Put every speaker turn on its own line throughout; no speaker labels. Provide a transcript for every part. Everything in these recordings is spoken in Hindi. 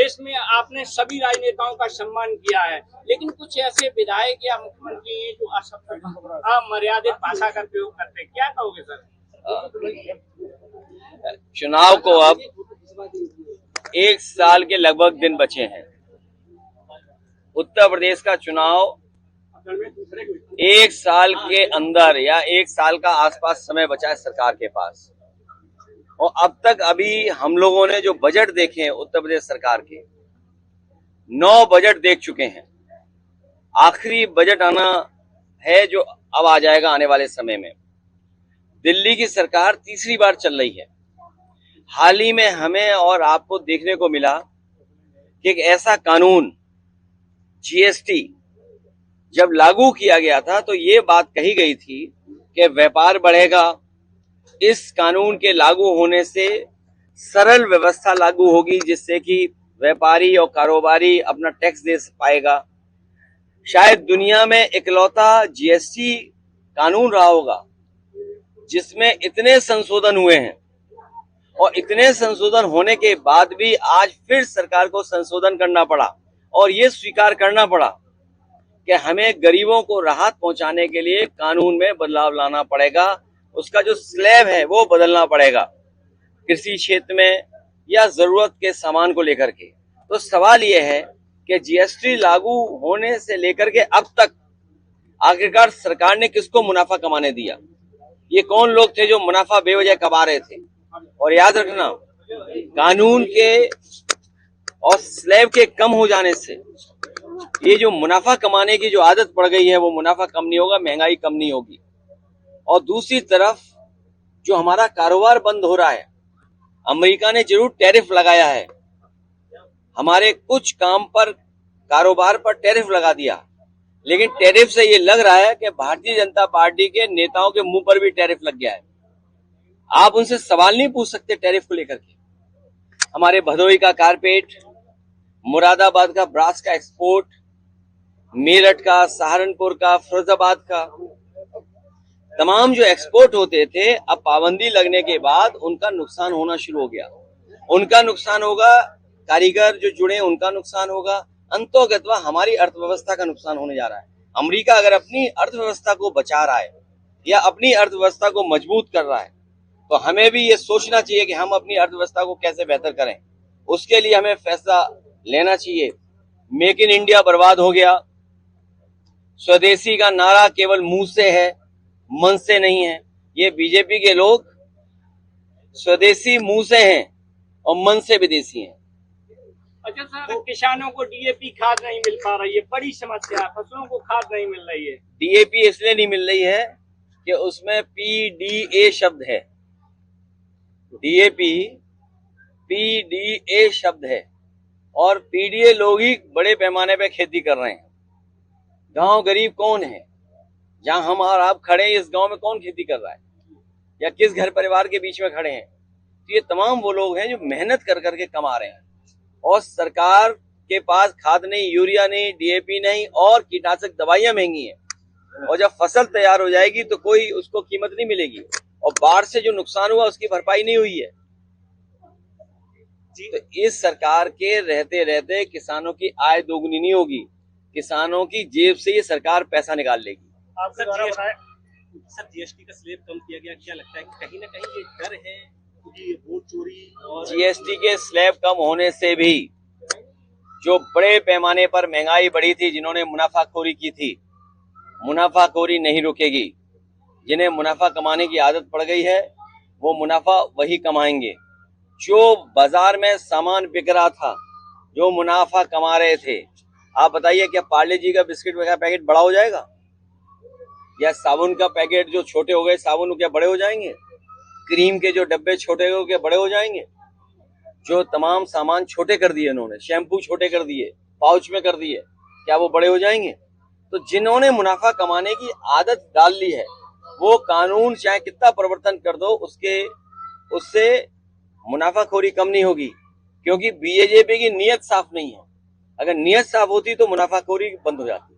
देश में आपने सभी राजनेताओं का सम्मान किया है, लेकिन कुछ ऐसे विधायक या मुख्यमंत्री हैं जो अमर्यादित भाषा का प्रयोग करते हैं, क्या कहोगे सर?
चुनाव को अब 1 साल के लगभग दिन बचे हैं। उत्तर प्रदेश का चुनाव 1 साल के अंदर या 1 साल का आसपास समय बचा है सरकार के पास। और अब तक अभी हम लोगों ने जो बजट देखे हैं उत्तर प्रदेश सरकार के, 9 बजट देख चुके हैं। आखिरी बजट आना है जो अब आ जाएगा आने वाले समय में। दिल्ली की सरकार तीसरी बार चल रही है। हाल ही में हमें और आपको देखने को मिला कि एक ऐसा कानून जीएसटी जब लागू किया गया था तो ये बात कही गई थी कि व्यापार बढ़ेगा, इस कानून के लागू होने से सरल व्यवस्था लागू होगी जिससे कि व्यापारी और कारोबारी अपना टैक्स दे पाएगा। शायद दुनिया में इकलौता जीएसटी कानून रहा होगा जिसमें इतने संशोधन हुए हैं, और इतने संशोधन होने के बाद भी आज फिर सरकार को संशोधन करना पड़ा और ये स्वीकार करना पड़ा कि हमें गरीबों को राहत पहुंचाने के लिए कानून में बदलाव लाना पड़ेगा। उसका जो स्लैब है वो बदलना पड़ेगा कृषि क्षेत्र में या जरूरत के सामान को लेकर के। तो सवाल ये है कि जीएसटी लागू होने से लेकर के अब तक आखिरकार सरकार ने किसको मुनाफा कमाने दिया? ये कौन लोग थे जो मुनाफा बेवजह कमा रहे थे? और याद रखना, कानून के और स्लैब के कम हो जाने से ये जो मुनाफा कमाने की जो आदत पड़ गई है वो मुनाफा कम नहीं होगा, महंगाई कम नहीं होगी। और दूसरी तरफ जो हमारा कारोबार बंद हो रहा है, अमेरिका ने जरूर टैरिफ लगाया है, हमारे कुछ काम पर कारोबार पर टैरिफ लगा दिया, लेकिन टैरिफ से ये लग रहा है कि भारतीय जनता पार्टी के नेताओं के मुंह पर भी टैरिफ लग गया है। आप उनसे सवाल नहीं पूछ सकते टैरिफ को लेकर के। हमारे भदोही का कारपेट, मुरादाबाद का ब्रास का एक्सपोर्ट, मेरठ का, सहारनपुर का, फिरोजाबाद का, तमाम जो एक्सपोर्ट होते थे अब पाबंदी लगने के बाद उनका नुकसान होना शुरू हो गया। उनका नुकसान होगा, कारीगर जो जुड़े उनका नुकसान होगा, अंततोगत्वा हमारी अर्थव्यवस्था का नुकसान होने जा रहा है। अमेरिका अगर अपनी अर्थव्यवस्था को बचा रहा है या अपनी अर्थव्यवस्था को मजबूत कर रहा है तो हमें भी ये सोचना चाहिए कि हम अपनी अर्थव्यवस्था को कैसे बेहतर करें। उसके लिए हमें फैसला लेना चाहिए। मेक इन इंडिया बर्बाद हो गया। स्वदेशी का नारा केवल मुंह से है, मन से नहीं है। ये बीजेपी के लोग स्वदेशी मुंह से हैं और मन से विदेशी हैं।
अच्छा सर, किसानों को डीएपी खाद नहीं मिल पा रही है, बड़ी समस्या है। फसलों को खाद नहीं मिल रही है।
डीएपी इसलिए नहीं मिल रही है कि उसमें पीडीए शब्द है। डीएपी पीडीए शब्द है और पीडीए लोग ही बड़े पैमाने पे खेती कर रहे हैं। गांव गरीब कौन है? जहां हम और आप खड़े हैं इस गांव में कौन खेती कर रहा है या किस घर परिवार के बीच में खड़े हैं? तो ये तमाम वो लोग हैं जो मेहनत कर करके कमा रहे हैं और सरकार के पास खाद नहीं, यूरिया नहीं, डीएपी नहीं और कीटनाशक दवाइयां महंगी हैं। और जब फसल तैयार हो जाएगी तो कोई उसको कीमत नहीं मिलेगी और बाढ़ से जो नुकसान हुआ उसकी भरपाई नहीं हुई है। तो इस सरकार के रहते रहते किसानों की आय दोगुनी नहीं होगी, किसानों की जेब से ये सरकार पैसा निकाल लेगी।
सर जीएसटी का स्लैब कम किया गया, क्या लगता है कि कहीं ना कहीं ये डर है कि वोट चोरी और
जीएसटी के स्लैब कम होने से भी जो बड़े पैमाने पर महंगाई बढ़ी थी, जिन्होंने मुनाफाखोरी की थी, मुनाफाखोरी नहीं रुकेगी। जिन्हें मुनाफा कमाने की आदत पड़ गई है वो मुनाफा वही कमाएंगे। जो बाजार में सामान बिक रहा था, जो मुनाफा कमा रहे थे, आप बताइए क्या पार्ले जी का बिस्किट का पैकेट बड़ा हो जाएगा या साबुन का पैकेट जो छोटे हो गए साबुन क्या बड़े हो जाएंगे? क्रीम के जो डब्बे छोटे हो गए बड़े हो जाएंगे? जो तमाम सामान छोटे कर दिए इन्होंने, शैम्पू छोटे कर दिए, पाउच में कर दिए, क्या वो बड़े हो जाएंगे? तो जिन्होंने मुनाफा कमाने की आदत डाल ली है वो कानून चाहे कितना परिवर्तन कर दो उससे मुनाफाखोरी कम नहीं होगी, क्योंकि बीजेपी की नीयत साफ नहीं है। अगर नीयत साफ होती तो मुनाफाखोरी बंद हो जाती।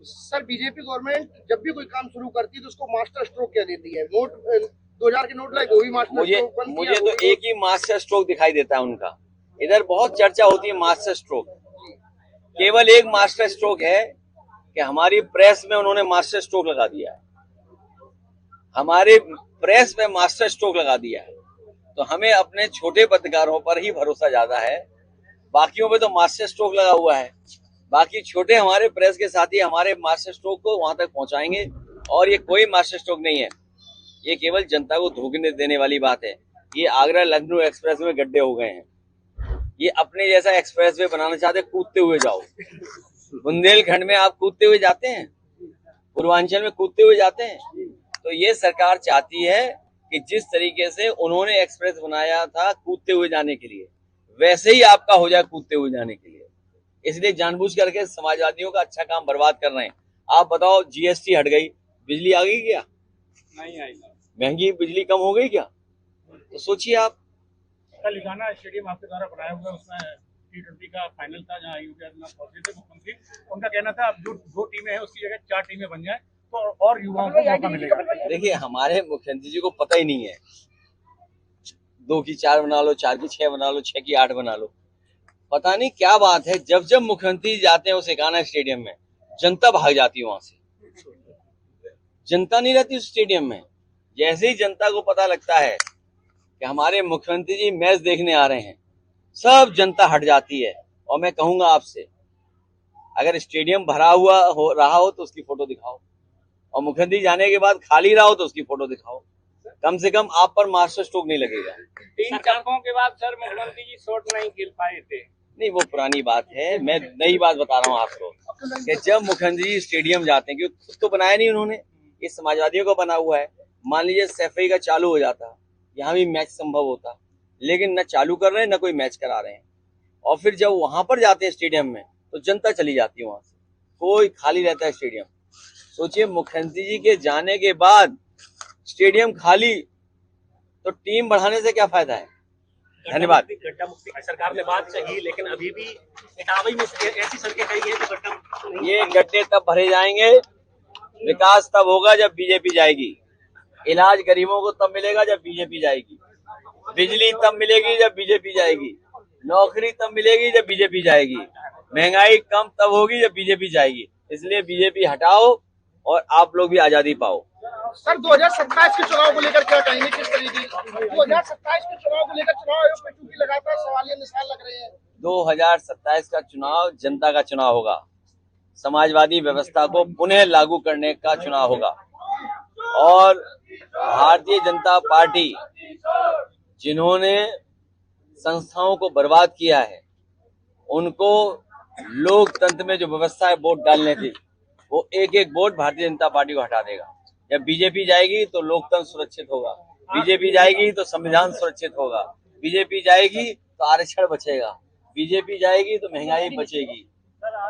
सर बीजेपी गवर्नमेंट जब भी कोई काम शुरू करती है तो उसको मास्टर स्ट्रोक क्या देती है? नोट 2000 के नोट लाए वो भी मास्टर स्ट्रोक।
मुझे तो एक ही मास्टर स्ट्रोक दिखाई देता है उनका, इधर बहुत चर्चा होती है मास्टर स्ट्रोक। केवल एक मास्टर स्ट्रोक है कि हमारी प्रेस में उन्होंने मास्टर स्ट्रोक लगा दिया है, हमारे प्रेस में मास्टर स्ट्रोक लगा दिया है। तो हमें अपने छोटे पत्रकारों पर ही भरोसा ज्यादा है, बाकियों पे तो मास्टर स्ट्रोक लगा हुआ है। बाकी छोटे हमारे प्रेस के साथी हमारे मास्टर स्ट्रोक को वहां तक पहुंचाएंगे, और ये कोई मास्टर स्ट्रोक नहीं है, ये केवल जनता को धोखे देने वाली बात है। ये आगरा लखनऊ एक्सप्रेस में गड्ढे हो गए हैं, ये अपने जैसा एक्सप्रेस वे बनाना चाहते, कूदते हुए जाओ। बुंदेलखंड में आप कूदते हुए जाते हैं, पूर्वांचल में कूदते हुए जाते हैं। तो ये सरकार चाहती है कि जिस तरीके से उन्होंने एक्सप्रेस बनाया था कूदते हुए जाने के लिए, वैसे ही आपका हो जाए कूदते हुए जाने के लिए। इसलिए जानबूझ करके समाजवादियों का अच्छा काम बर्बाद कर रहे हैं। आप बताओ, जीएसटी हट गई, बिजली आ गई क्या?
नहीं आई।
महंगी बिजली कम हो गई क्या? तो सोचिए आप।
कल इकाना स्टेडियम आपके द्वारा बनाया हुआ, उसमें T20 का फाइनल था जहां योगी आदित्यनाथ पहुंचे थे मुख्यमंत्री। उनका कहना था अब जो 2 टीमें हैं उसकी जगह 4 टीमें बन जाए तो और युवाओं को मौका मिलेगा।
देखिए, हमारे मुख्यमंत्री जी को पता ही नहीं है 2 की 4 बना लो, 4 की 6 बना लो, 6 की 8 बना लो। पता नहीं क्या बात है, जब जब मुख्यमंत्री जाते हैं उस इकाना स्टेडियम में जनता भाग जाती है वहां से, जनता नहीं रहती उस स्टेडियम में। जैसे ही जनता को पता लगता है कि हमारे मुख्यमंत्री जी मैच देखने आ रहे हैं, सब जनता हट जाती है। और मैं कहूंगा आपसे, अगर स्टेडियम भरा हुआ रहा हो तो उसकी फोटो दिखाओ, और मुख्यमंत्री जाने के बाद खाली रहा हो तो उसकी फोटो दिखाओ। कम से कम आप पर मास्टर स्ट्रोक नहीं लगेगा।
3 अंकों के बाद सर मुख्यमंत्री जी शॉट नहीं खेल पाए थे।
नहीं, वो पुरानी बात है, मैं नई बात बता रहा हूँ आपको कि जब मुख्यमंत्री जी स्टेडियम जाते हैं, क्योंकि खुद तो बनाया नहीं उन्होंने, ये समाजवादियों का बना हुआ है। मान लीजिए सैफई का चालू हो जाता, यहाँ भी मैच संभव होता, लेकिन न चालू कर रहे हैं न कोई मैच करा रहे हैं। और फिर जब वहां पर जाते हैं स्टेडियम में तो जनता चली जाती है वहां से, कोई खाली रहता है स्टेडियम। सोचिए, मुख्यमंत्री जी के जाने के बाद स्टेडियम खाली, तो टीम बढ़ाने से क्या फायदा है? धन्यवाद।
गड्ढा मुक्ति की सरकार ने बात कही, लेकिन अभी भी इटावा में ऐसी सड़कें कही है तो गड्ढा मुक्ति नहीं।
ये गड्ढे तब भरे जाएंगे, विकास तब होगा जब बीजेपी जाएगी, इलाज गरीबों को तब मिलेगा जब बीजेपी जाएगी, बिजली तब मिलेगी जब बीजेपी जाएगी, नौकरी तब मिलेगी जब बीजेपी जाएगी, महंगाई कम तब होगी जब बीजेपी जाएगी। इसलिए बीजेपी हटाओ और आप लोग भी आजादी पाओ।
सर 2027 के चुनाव को लेकर क्या कहेंगे? किस तरीके 2027 के चुनाव को लेकर चुनाव आयोग पे क्योंकि लगातार सवालिया निशान लग रहे हैं।
2027 का चुनाव जनता का चुनाव होगा, समाजवादी व्यवस्था को पुनः लागू करने का चुनाव होगा। और भारतीय जनता पार्टी जिन्होंने संस्थाओं को बर्बाद किया है, उनको लोकतंत्र में जो व्यवस्था है वोट डालने थी, वो एक एक वोट भारतीय जनता पार्टी को हटा देगा। जब बीजेपी जाएगी तो लोकतंत्र सुरक्षित होगा, बीजेपी जाएगी तो संविधान सुरक्षित होगा, बीजेपी जाएगी तो आरक्षण बचेगा, बीजेपी जाएगी तो महंगाई बचेगी,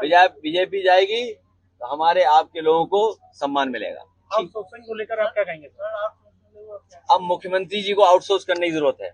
बीजेपी जाएगी तो हमारे आपके लोगों को सम्मान मिलेगा।
आउटसोर्सिंग को लेकर आप क्या कहेंगे?
अब मुख्यमंत्री जी को आउटसोर्स करने की जरूरत है।